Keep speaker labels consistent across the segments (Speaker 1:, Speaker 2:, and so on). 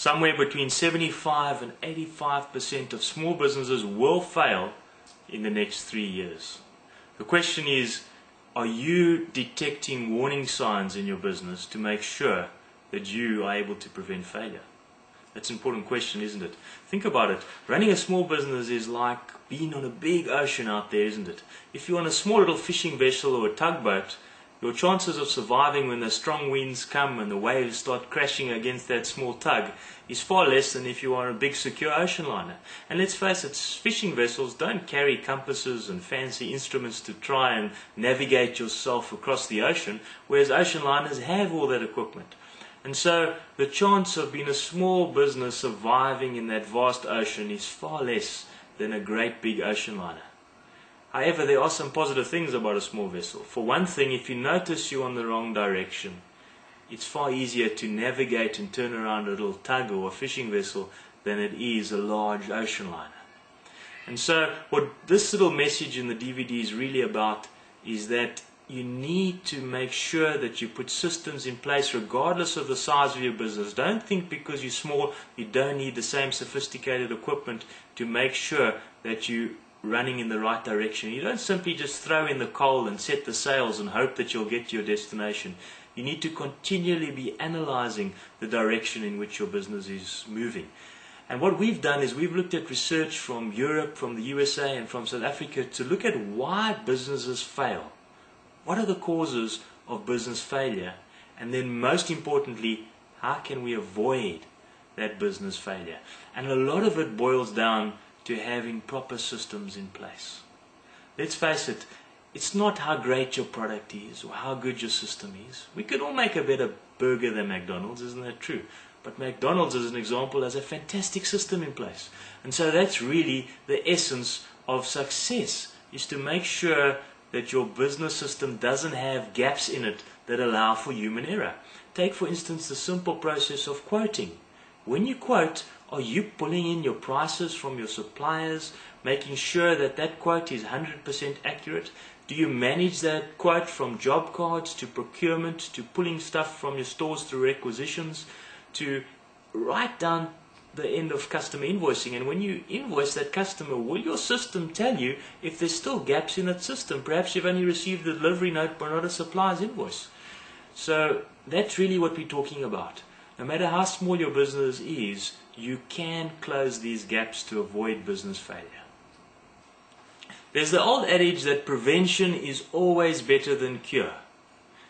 Speaker 1: somewhere between 75 and 85% of small businesses will fail in the next 3 years. The question is, are you detecting warning signs in your business to make sure that you are able to prevent failure? That's an important question, isn't it? Think about it. Running a small business is like being on a big ocean out there, isn't it? If you're on a small little fishing vessel or a tugboat, your chances of surviving when the strong winds come and the waves start crashing against that small tug is far less than if you are a big secure ocean liner. And let's face it, fishing vessels don't carry compasses and fancy instruments to try and navigate yourself across the ocean, whereas ocean liners have all that equipment. And so the chance of being a small business surviving in that vast ocean is far less than a great big ocean liner. However, there are some positive things about a small vessel. For one thing, if you notice you're on the wrong direction, it's far easier to navigate and turn around a little tug or a fishing vessel than it is a large ocean liner. And so what this little message in the DVD is really about is that you need to make sure that you put systems in place regardless of the size of your business. Don't think because you're small you don't need the same sophisticated equipment to make sure that you're running in the right direction. You don't simply just throw in the coal and set the sails and hope that you'll get to your destination. You need to continually be analyzing the direction in which your business is moving. And what we've done is we've looked at research from Europe, from the USA and from South Africa to look at why businesses fail. What are the causes of business failure? And then most importantly, how can we avoid that business failure? And a lot of it boils down to having proper systems in place. Let's face it, it's not how great your product is or how good your system is. We could all make a better burger than McDonald's, isn't that true? But McDonald's, as an example, has a fantastic system in place. And so that's really the essence of success, is to make sure that your business system doesn't have gaps in it that allow for human error. Take, for instance, the simple process of quoting. When you quote, are you pulling in your prices from your suppliers, making sure that that quote is 100% accurate? Do you manage that quote from job cards to procurement to pulling stuff from your stores through requisitions to right down the end of customer invoicing? And when you invoice that customer, will your system tell you if there's still gaps in that system? Perhaps you've only received the delivery note but not a supplier's invoice. So that's really what we're talking about. No matter how small your business is, you can close these gaps to avoid business failure. There's the old adage that prevention is always better than cure.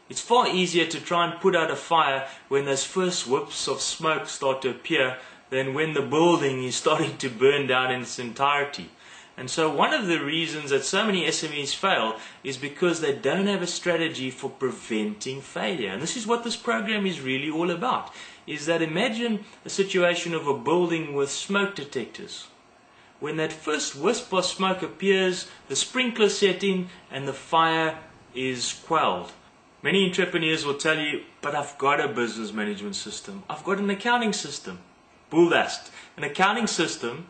Speaker 1: It's far easier to try and put out a fire when those first whiffs of smoke start to appear than when the building is starting to burn down in its entirety. And so one of the reasons that so many SMEs fail is because they don't have a strategy for preventing failure. And this is what this program is really all about, is that imagine a situation of a building with smoke detectors. When that first wisp of smoke appears, the sprinklers set in and the fire is quelled. Many entrepreneurs will tell you, but I've got a business management system. I've got an accounting system. Bulldust. An accounting system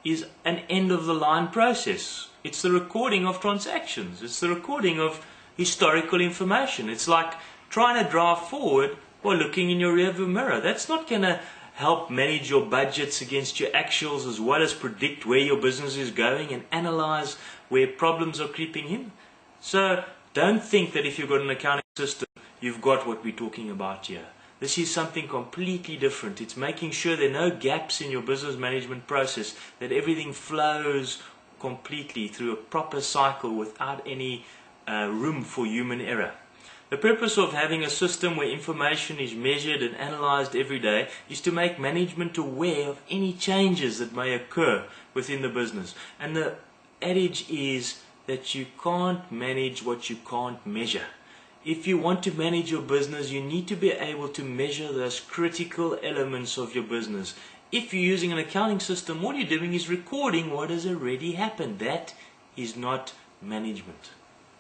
Speaker 1: is an end-of-the-line process. It's the recording of transactions. It's the recording of historical information. It's like trying to drive forward by looking in your rearview mirror. That's not going to help manage your budgets against your actuals as well as predict where your business is going and analyze where problems are creeping in. So don't think that if you've got an accounting system, you've got what we're talking about here. This is something completely different. It's making sure there are no gaps in your business management process, that everything flows completely through a proper cycle without any room for human error. The purpose of having a system where information is measured and analyzed every day is to make management aware of any changes that may occur within the business. And the adage is that you can't manage what you can't measure. If you want to manage your business, you need to be able to measure those critical elements of your business. If you're using an accounting system, all you're doing is recording what has already happened. That is not management.